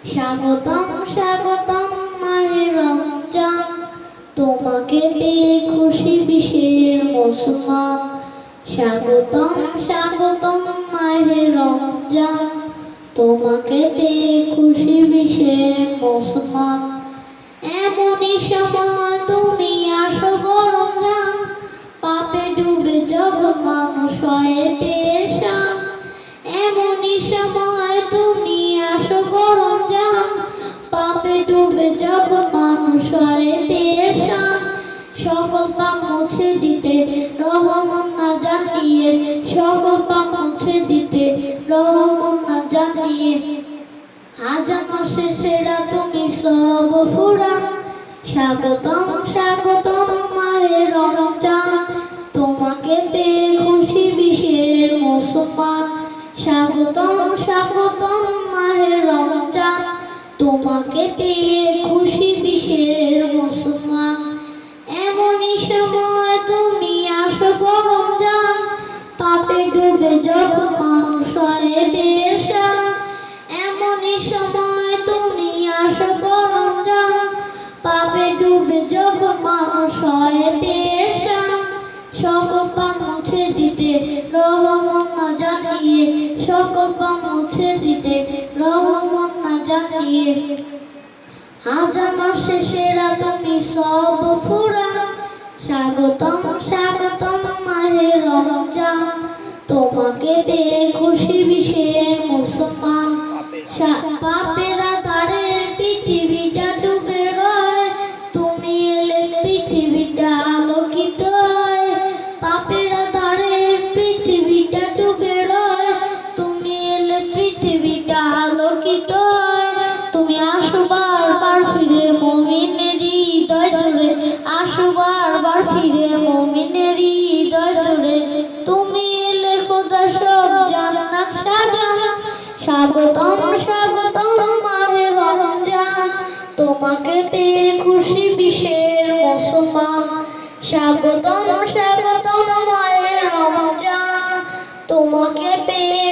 স্বাগতম স্বাগতম মাহে রমজান, তোমাকে পেয়ে খুশি বিশ্বের মুসলমান। স্বাগতম স্বাগতম মাহে রমজান, তোমাকে পেয়ে খুশি বিশ্বের মুসলমান। এমনই সময় তুমি আসো গো রমজান, পাপে ডুবে যখন মানুষ হয় পেরেশান। এমনই সময় তুমি আসো গো রমজান, পাপে ডুবে যখন মানুষ হয় পেরেশান। সকল পাপ মুছে দিতে রহমত জানিয়ে, সকল পাপ মুছে দিতে রহমত জানিয়ে, হাজার মাসের সেরা তুমি সব ফুরান। স্বাগতম স্বাগতম মাহে রমজান, তোমাকে পেয়ে খুশি বিশ্বের মুসলমান। স্বাগতম স্বাগতম মাহে রমজান, তোমাকে পেয়ে খুশি বিশ্বের মুসলমান। এমনই সময় তুমি আসো গো রমজান, পাপে ডুবে যখন মানুষ হয় পেরেশান। এমনই সময় তুমি আসো গো রমজান, পাপে ডুবে যখন মানুষ হয় পেরেশান। সকল পাপ মুছে দিতে রহমত জানিয়ে, সকল পাপ মুছে দিতে রহমত জানিয়ে, হাজার মাসের সেরা তুমি সব ফুরান। স্বাগতম স্বাগতম মাহে রমজান, তোমাকে পেয়ে খুশি বিশ্বের মুসলমান। পাপেরা তারের পৃথিবীটা ডুবে রয়, তুমি এলে পৃথিবীটা আলোকিত হয়। পাপেরা তারের পৃথিবীটা ডুবে রয়, তুমি এলে পৃথিবীটা আলোকিত হয়। তুমি আসো বারবার ফিরে মুমিনের হৃদয় জুড়ে, আসো বারবার ফিরে মুমিনের হৃদয় জুড়ে। তুমি এলে খোদা সব জান্নাত সাজান। স্বাগতম স্বাগতম মাহে রমজান, তোমাকে পেয়ে খুশি বিশ্বের মুসলমান। স্বাগতম স্বাগতম মাহে রমজান, তোমাকে পেয়ে